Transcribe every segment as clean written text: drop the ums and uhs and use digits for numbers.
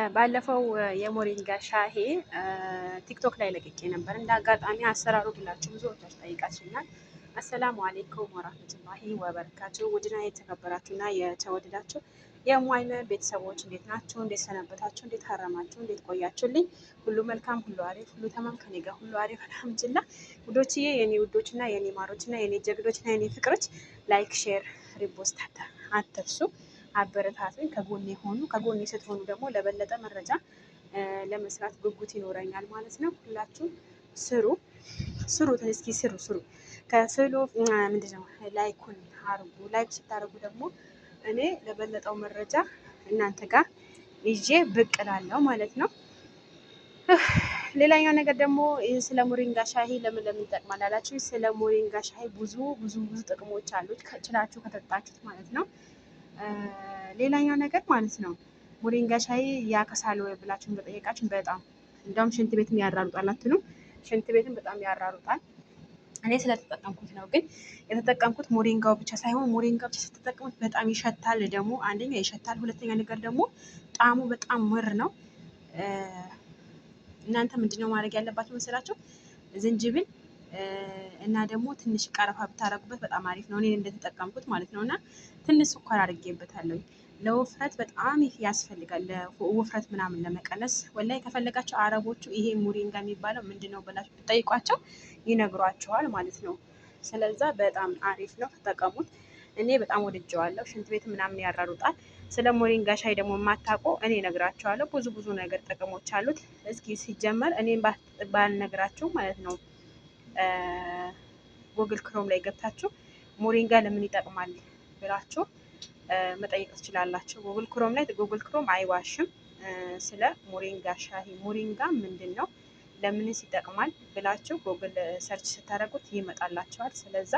ባለፈው የሞሪንጋ ሻሂ ቲክቶክ ላይ ለቅቄ ነበር። እንደ አጋጣሚ አሰራሩ ብላችሁ ብዙዎች ጠይቃችሁኛል። አሰላሙ አሌይኩም ወራህመቱላሂ ወበረካቱ። ውድና የተከበራችሁና የተወደዳችሁ የሙአይነ ቤተሰቦች እንዴት ናችሁ? እንዴት ሰነበታችሁ? እንዴት ሀረማችሁ? እንዴት ቆያችሁልኝ? ሁሉ መልካም፣ ሁሉ አሪፍ፣ ሁሉ ተማም ከኔ ጋር ሁሉ አሪፍ አልሐምዱሊላህ። ውዶችዬ፣ የኔ ውዶችና የኔ ማሮችና የኔ ጀግዶችና የኔ ፍቅሮች ላይክ፣ ሼር፣ ሪፖስት አትርሱ። አበረታቱኝ። ከጎኔ ሆኑ። ከጎኔ ስትሆኑ ደግሞ ለበለጠ መረጃ ለመስራት ጉጉት ይኖረኛል ማለት ነው። ሁላችሁም ስሩ እስኪ ስሩ። ከስሉ ምንድነው ላይኩን አርጉ። ላይክ ስታደርጉ ደግሞ እኔ ለበለጠው መረጃ እናንተ ጋር ይዤ ብቅ እላለሁ ማለት ነው። ሌላኛው ነገር ደግሞ ስለ ሞሪንጋ ሻሂ ለምን ይጠቅማል አላችሁ? ስለ ሞሪንጋ ሻሂ ብዙ ጥቅሞች አሉት ችላችሁ ከጠጣችሁት ማለት ነው። ሌላኛው ነገር ማለት ነው ሞሪንጋ ሻሂ ያከሳል ወይ ብላችሁ በጠየቃችሁ በጣም እንደውም ሽንት ቤትም ያራሩጣል አትሉ? ሽንት ቤትም በጣም ያራሩጣል። እኔ ስለተጠቀምኩት ነው። ግን የተጠቀምኩት ሞሪንጋው ብቻ ሳይሆን ሞሪንጋው ብቻ ስትጠቀሙት በጣም ይሸታል። ደግሞ አንደኛ ይሸታል፣ ሁለተኛ ነገር ደግሞ ጣዕሙ በጣም ምር ነው። እናንተ ምንድነው ማድረግ ያለባችሁ መሰላችሁ? ዝንጅብል እና ደግሞ ትንሽ ቀረፋ ብታረጉበት በጣም አሪፍ ነው። እኔ እንደተጠቀምኩት ማለት ነው። እና ትንሽ ስኳር አድርጌበታለሁ። ለውፍረት በጣም ያስፈልጋል። ለውፍረት ምናምን ለመቀነስ ወላይ ከፈለጋቸው አረቦቹ ይሄ ሞሪንጋ የሚባለው ምንድነው ብላችሁ ብጠይቋቸው ይነግሯቸዋል ማለት ነው። ስለዛ በጣም አሪፍ ነው፣ ተጠቀሙት። እኔ በጣም ወድጀዋለሁ። ሽንት ቤት ምናምን ያራሩጣል። ስለ ሞሪንጋ ሻይ ደግሞ የማታውቁ እኔ እነግራቸዋለሁ። ብዙ ነገር ጥቅሞች አሉት። እስኪ ሲጀመር እኔም ባልነግራችሁ ማለት ነው ጉግል ክሮም ላይ ገብታችሁ ሞሪንጋ ለምን ይጠቅማል ብላችሁ መጠየቅ ትችላላችሁ። ጉግል ክሮም አይዋሽም። ስለ ሞሪንጋ ሻሂ ሞሪንጋ ምንድን ነው ለምንስ ይጠቅማል ብላችሁ ጉግል ሰርች ስታደርጉት ይመጣላችኋል። ስለዛ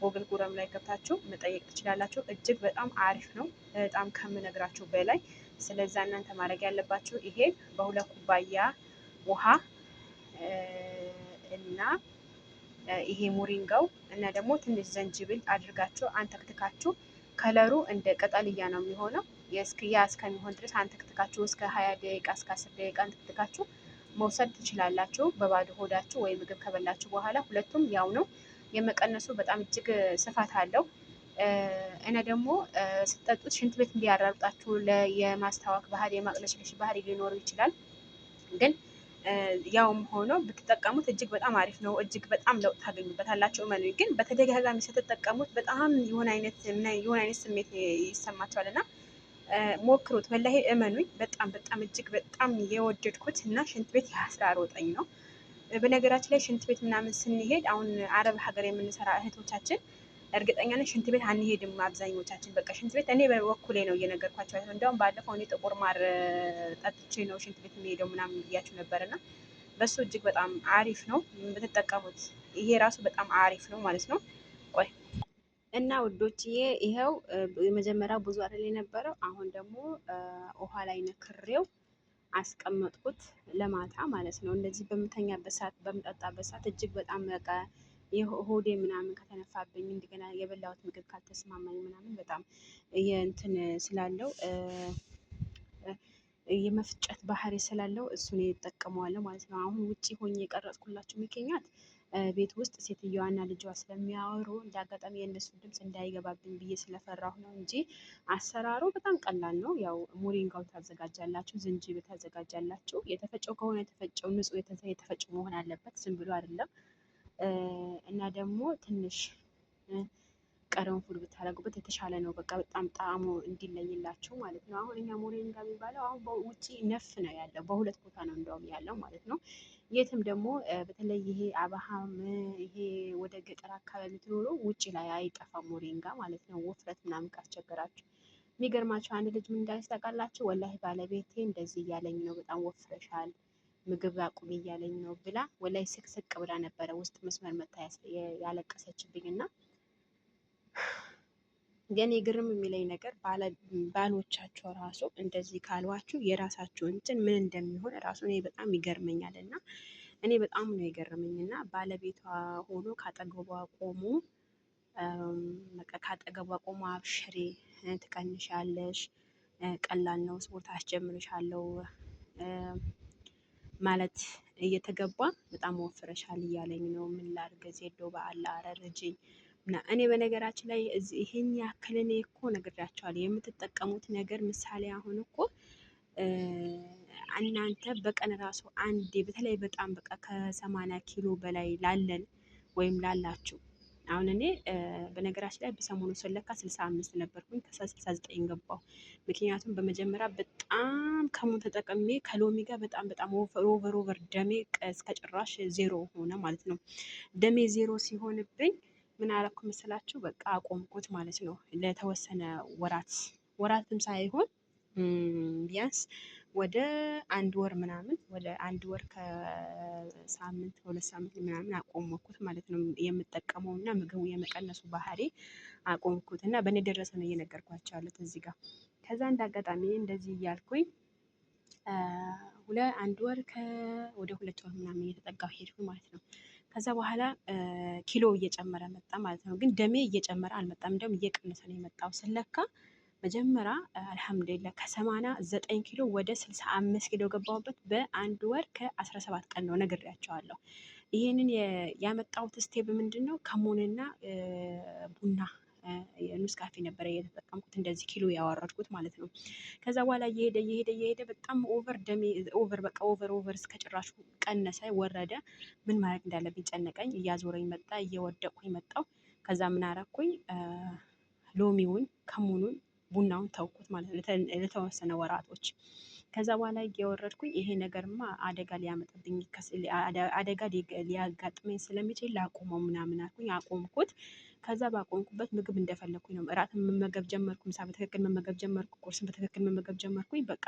ጉግል ክሮም ላይ ገብታችሁ መጠየቅ ትችላላችሁ። እጅግ በጣም አሪፍ ነው፣ በጣም ከምነግራችሁ በላይ። ስለዛ እናንተ ማድረግ ያለባችሁ ይሄ በ2 ኩባያ ውሃ እና ይሄ ሞሪንጋው እና ደግሞ ትንሽ ዘንጅብል አድርጋችሁ አንተክትካችሁ ከለሩ እንደ ቅጠልያ ነው የሚሆነው። ያ እስከሚሆን ድረስ አንተክትካችሁ እስከ 20 ደቂቃ እስከ 10 ደቂቃ አንተክትካችሁ መውሰድ ትችላላችሁ በባዶ ሆዳችሁ ወይ ምግብ ከበላችሁ በኋላ። ሁለቱም ያው ነው። የመቀነሱ በጣም እጅግ ስፋት አለው። እና ደግሞ ስትጠጡት ሽንት ቤት እንዲያራርጣችሁ የማስታወክ ባህሪ የማቅለሽለሽ ባህሪ ሊኖሩ ይችላል። ግን ያውም ሆኖ ብትጠቀሙት እጅግ በጣም አሪፍ ነው። እጅግ በጣም ለውጥ ታገኙበታላችሁ። እመኑኝ። ግን በተደጋጋሚ ስትጠቀሙት በጣም የሆነ አይነት ስሜት ይሰማቸዋል እና ሞክሩት። ወላሂ እመኑኝ። በጣም እጅግ በጣም የወደድኩት እና ሽንት ቤት ያስራሮጠኝ ነው። በነገራችን ላይ ሽንት ቤት ምናምን ስንሄድ አሁን አረብ ሀገር የምንሰራ እህቶቻችን እርግጠኛ ነኝ ሽንት ቤት አንሄድም አብዛኞቻችን። በቃ ሽንት ቤት እኔ በበኩሌ ነው እየነገርኳቸው። እንዲያውም ባለፈው እኔ ጥቁር ማር ጠጥቼ ነው ሽንት ቤት የሚሄደው ምናምን ብያችሁ ነበር እና በሱ እጅግ በጣም አሪፍ ነው ብትጠቀሙት። ይሄ ራሱ በጣም አሪፍ ነው ማለት ነው። ቆይ እና ውዶችዬ ይኸው የመጀመሪያው ብዙ አይደል የነበረው። አሁን ደግሞ ውሃ ላይ ነክሬው አስቀመጥኩት ለማታ ማለት ነው። እንደዚህ በምተኛበት ሰዓት በምጠጣበት ሰዓት እጅግ በጣም በቃ ሆዴ ምናምን ከተነፋብኝ እንደገና የበላሁት ምግብ ካልተስማማኝ ምናምን በጣም የእንትን ስላለው የመፍጨት ባህሪ ስላለው እሱን ይጠቀመዋለሁ ማለት ነው። አሁን ውጪ ሆኜ የቀረጽኩላችሁ ምክንያት ቤት ውስጥ ሴትዮዋና ልጇ ስለሚያወሩ እንደ አጋጣሚ የእነሱ ድምፅ እንዳይገባብኝ ብዬ ስለፈራሁ ነው እንጂ አሰራሩ በጣም ቀላል ነው። ያው ሞሪንጋው ታዘጋጃላችሁ፣ ዝንጅብል ታዘጋጃላችሁ። የተፈጨው ከሆነ የተፈጨው ንጹህ የተፈጨው መሆን አለበት፣ ዝም ብሎ አይደለም። እና ደግሞ ትንሽ ቀረንፉል ብታደርጉበት የተሻለ ነው። በቃ በጣም ጣዕሙ እንዲለይላችሁ ማለት ነው። አሁን እኛ ሞሪንጋ የሚባለው አሁን በውጪ ነፍ ነው ያለው፣ በሁለት ቦታ ነው እንደውም ያለው ማለት ነው። የትም ደግሞ በተለይ ይሄ አብሃም ይሄ ወደ ገጠር አካባቢ ትኖሩ ውጪ ላይ አይጠፋም ሞሪንጋ ማለት ነው። ውፍረት ምናምን ካስቸገራችሁ የሚገርማችሁ አንድ ልጅ ምን እንዳለች ታውቃላችሁ? ወላሂ ባለቤቴ እንደዚህ እያለኝ ነው፣ በጣም ወፍረሻል፣ ምግብ አቁሚ እያለኝ ነው ብላ ወላሂ ስቅስቅ ብላ ነበረ ውስጥ መስመር መታ ያለቀሰችብኝ። እና ግን የግርም የሚለኝ ነገር ባሎቻቸው ራሱ እንደዚህ ካልዋችሁ የራሳቸው እንትን ምን እንደሚሆን ራሱ እኔ በጣም ይገርመኛል። እና እኔ በጣም ነው የገረመኝ። እና ባለቤቷ ሆኖ ካጠገቧ ቆሞ በቃ ካጠገቧ ቆሞ አብሽሬ ትቀንሻለሽ፣ ቀላል ነው፣ ስፖርት አስጀምርሻለሁ ማለት እየተገባ በጣም ወፍረሻል እያለኝ ነው። ምን ላድርግ ዜዶ በአላ አረርጅኝ እና እኔ በነገራችን ላይ ይሄን ያክል እኔ እኮ ነግሬያቸዋለሁ። የምትጠቀሙት ነገር ምሳሌ አሁን እኮ እናንተ በቀን ራሱ አንዴ በተለይ በጣም በቃ ከ80 ኪሎ በላይ ላለን ወይም ላላችሁ አሁን እኔ በነገራችን ላይ በሰሞኑ ስለካ 65 ነበርኩኝ ከ69 ገባሁ። ምክንያቱም በመጀመሪያ በጣም ከሙን ተጠቅሜ ከሎሚ ጋር በጣም ኦቨር ደሜ እስከ ጭራሽ ዜሮ ሆነ ማለት ነው። ደሜ ዜሮ ሲሆንብኝ ምን አረኩ መስላችሁ? በቃ አቆምኩት ማለት ነው። ለተወሰነ ወራትም ሳይሆን ቢያንስ ወደ 1 ወር ምናምን ወደ 1 ወር ከሳምንት 2 ሳምንት ምናምን አቆመኩት ማለት ነው። የምጠቀመው እና ምግቡ የመቀነሱ ባህሪ አቆምኩት እና በእኔ ደረሰ ነው እየነገርኳቸው ያሉት እዚህ ጋር። ከዛ እንዳጋጣሚ እንደዚህ እያልኩኝ 1 ወር ወደ 2 ወር ምናምን እየተጠጋሁ ሄድኩ ማለት ነው። ከዛ በኋላ ኪሎ እየጨመረ መጣ ማለት ነው። ግን ደሜ እየጨመረ አልመጣም፣ እንደውም እየቀነሰ ነው የመጣው። ስለካ መጀመሪያ አልሐምዱሊላህ ከ89 ኪሎ ወደ 65 ኪሎ ገባሁበት በ1 ወር ከ17 ቀን ነው ነግሬያቸዋለሁ። ይህንን ያመጣሁት ስቴፕ ምንድን ነው? ከሙንና ቡና ኑስ ካፌ ነበረ እየተጠቀምኩት እንደዚህ ኪሎ ያወረድኩት ማለት ነው። ከዛ በኋላ እየሄደ በጣም ኦቨር እስከ ጭራሹ ቀነሰ ወረደ። ምን ማድረግ እንዳለብኝ ጨነቀኝ። እያዞረኝ መጣ፣ እየወደቅኩኝ መጣው። ከዛ ምን አረኩኝ? ሎሚውን ከሙኑን ቡናውን ተውኩት ማለት ነው ለተወሰነ ወራቶች። ከዛ በኋላ እየወረድኩኝ ይሄ ነገርማ አደጋ ሊያመጣብኝ አደጋ ሊያጋጥመኝ ስለሚችል ላቆመው ምናምን አልኩኝ፣ አቆምኩት። ከዛ ባቆምኩበት ምግብ እንደፈለኩኝ ነው። እራት መመገብ ጀመርኩ፣ ምሳ በትክክል መመገብ ጀመርኩ፣ ቁርስን በትክክል መመገብ ጀመርኩኝ። በቃ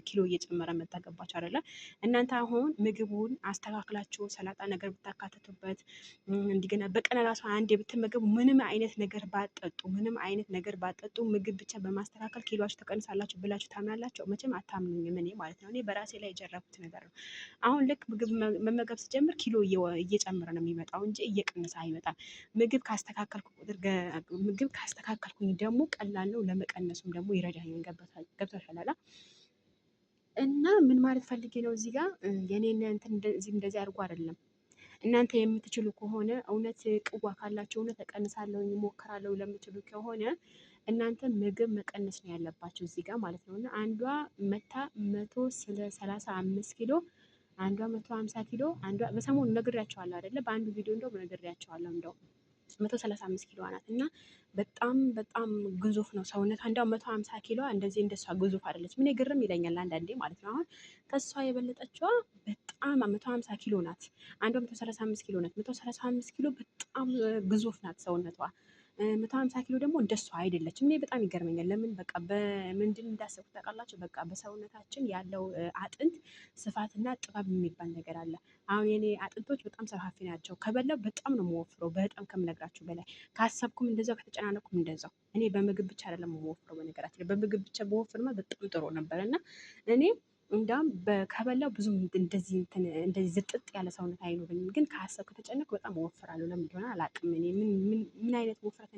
ኪሎ እየጨመረ መጣ። ገባችሁ አይደለ? እናንተ አሁን ምግቡን አስተካክላችሁ ሰላጣ ነገር ብታካትቱበት እንደገና በቀን ራሱ አንዴ ብትመገቡ ምንም አይነት ነገር ባጠጡ ምግብ ብቻ በማስተካከል ኪሎአችሁ ተቀንሳላችሁ ብላችሁ ታምናላችሁ? መቼም አታምኑኝም። እኔ ማለት ነው። እኔ በራሴ ላይ የጀረብኩት ነገር ነው። አሁን ልክ ምግብ መመገብ ስጀምር ኪሎ እየጨመረ ነው የሚመጣው እንጂ እየቀነሰ አይመጣም። ምግብ ካስተካከልኩኝ ደግሞ ቀላል ነው፣ ለመቀነሱም ደግሞ ይረዳኛል። ገብቶሻል? እና ምን ማለት ፈልጌ ነው እዚህ ጋር የኔን እንትን እንደዚህ አድርጎ አይደለም። እናንተ የምትችሉ ከሆነ እውነት ቅዋ ካላችሁ እውነት እቀንሳለሁ እሞክራለሁ ለምትሉ ከሆነ እናንተ ምግብ መቀነስ ነው ያለባቸው እዚህ ጋር ማለት ነው። እና አንዷ መታ 135 ኪሎ፣ አንዷ 150 ኪሎ፣ አንዷ በሰሞኑ ነግሬያቸዋለሁ አይደለ? በአንዱ ቪዲዮ እንደውም ነግሬያቸዋለሁ። እንደው 135 ኪሎ ናት እና በጣም ግዙፍ ነው ሰውነቷ። እንደው 150 ኪሎ እንደዚህ እንደሷ ግዙፍ አይደለች። ምን ግርም ይለኛል አንዳንዴ ማለት ነው። አሁን ከሷ የበለጠችዋ በጣም 150 ኪሎ ናት። አንዷ 135 ኪሎ ናት። 135 ኪሎ በጣም ግዙፍ ናት ሰውነቷ። 150 ኪሎ ደግሞ እንደሷ አይደለችም። እኔ በጣም ይገርመኛል። ለምን በቃ በምንድን እንዳሰብኩት ታውቃላችሁ? በቃ በሰውነታችን ያለው አጥንት ስፋትና ጥበብ የሚባል ነገር አለ። አሁን የኔ አጥንቶች በጣም ሰፋፊ ናቸው። ከበላው በጣም ነው የምወፍረው፣ በጣም ከምነግራችሁ በላይ። ካሰብኩም እንደዛው፣ ከተጨናነኩም እንደዛው። እኔ በምግብ ብቻ አይደለም የምወፍረው። በነገራችን ላይ በምግብ ብቻ በወፍርማ በጣም ጥሩ ነበር እና እኔ እንዳውም ከበላው ብዙም እንደዚህ ዝጥጥ ያለ ሰውነት አይኖረኝም። ግን ከሀሳብ ከተጨነኩ በጣም እወፍራለሁ። ለምን እንደሆነ አላውቅም። እኔ ምን አይነት ውፍረት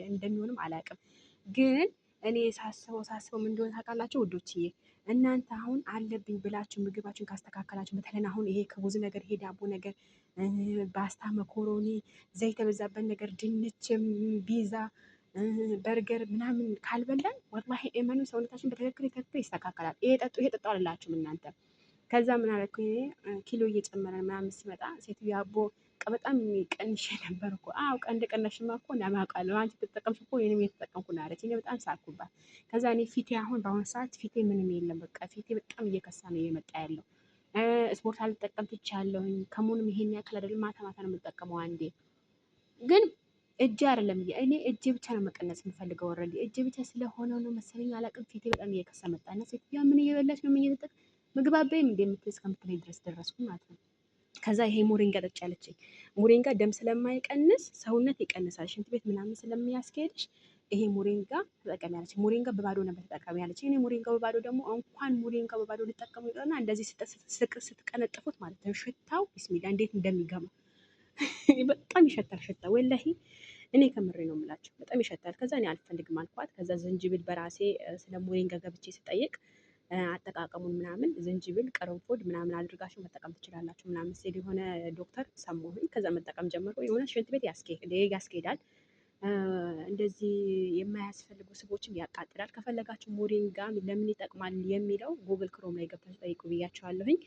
እንደሚሆንም አላውቅም። ግን እኔ ሳስበው ምን እንደሆነ ታውቃላችሁ ውዶችዬ? እናንተ አሁን አለብኝ ብላችሁ ምግባችሁን ካስተካከላችሁ፣ በተለይ አሁን ይሄ ከብዙ ነገር ይሄ ዳቦ ነገር፣ ፓስታ፣ መኮሮኒ፣ ዘይት የበዛበት ነገር፣ ድንችም፣ ቢዛ፣ በርገር ምናምን ካልበላን ወላሂ እመኑ ሰውነታችን በትክክል ይስተካከላል። ይሄ ጠጡ አልላችሁም እናንተ። ከዛ ምን አደረኩኝ እኔ ኪሎ እየጨመረ ምናምን ሲመጣ ሴትዮ አቦ በጣም ቀንሼ ነበር እኮ። አዎ እንደቀነሽማ እኮ አውቃለሁ፣ አንቺ ተጠቀምሽ እኮ እኔም እየተጠቀምኩ ነው አለች። እኔ በጣም ሳልኩባት። ከዛ እኔ ፊቴ አሁን በአሁኑ ሰዓት ፊቴ ምንም የለም። በቃ ፊቴ በጣም እየከሳ ነው እየመጣ ያለው። ስፖርት አልጠቀም ትቻለሁኝ። ከሙንም ይሄን ያክል አይደለም። ማታ ማታ ነው የምጠቀመው አንዴ። ግን እጄ አይደለም እኔ እጄ ብቻ ነው መቀነስ የምፈልገው። ኦልሬዲ እጄ ብቻ ስለሆነ ነው መሰለኝ አላውቅም። ፊቴ በጣም እየከሳ መጣ እና ሴትዮዋ ምን እየበላች ነው እየተጠቀም ምግብ አበይም እንደምትል እስከምትለኝ ድረስ ደረስኩ ማለት ነው። ከዛ ይሄ ሞሪንጋ ጠጪ አለችኝ። ሞሪንጋ ደም ስለማይቀንስ ሰውነት ይቀንሳል፣ ሽንት ቤት ምናምን ስለሚያስኬድሽ ይሄ ሞሪንጋ ተጠቀሚ አለችኝ። ሞሪንጋ በባዶ ነበር ተጠቀሚ አለችኝ። እኔ ሞሪንጋ በባዶ ደግሞ እንኳን ሞሪንጋ በባዶ ልጠቀሙ ይቀርና እንደዚህ ስትቀነጥፉት ማለት ነው ሽታው ቢስሚላ እንዴት እንደሚገማ በጣም ይሸታል። ሽታ ወላሂ እኔ ከምሬ ነው የምላቸው፣ በጣም ይሸታል። ከዛ እኔ አልፈልግም አልኳት። ከዛ ዝንጅብል በራሴ ስለ ሞሪንጋ ገብቼ ስጠይቅ አጠቃቀሙን ምናምን ዝንጅብል፣ ቅርንፉድ ምናምን አድርጋችሁ መጠቀም ትችላላችሁ ምናምን ሲል የሆነ ዶክተር ሰማሁኝ። ከዛ መጠቀም ጀመርኩ። የሆነ ሽንት ቤት ያስኬዳል። እንደዚህ የማያስፈልጉ ስቦችን ያቃጥላል። ከፈለጋችሁ ሞሪንጋ ለምን ይጠቅማል የሚለው ጉግል ክሮም ላይ ገብታችሁ ጠይቁ ብያችኋለሁኝ።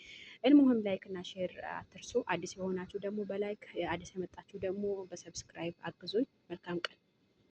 እልሙህም ላይክ እና ሼር አትርሱ። አዲስ የሆናችሁ ደግሞ በላይክ አዲስ የመጣችሁ ደግሞ በሰብስክራይብ አግዙኝ። መልካም ቀን።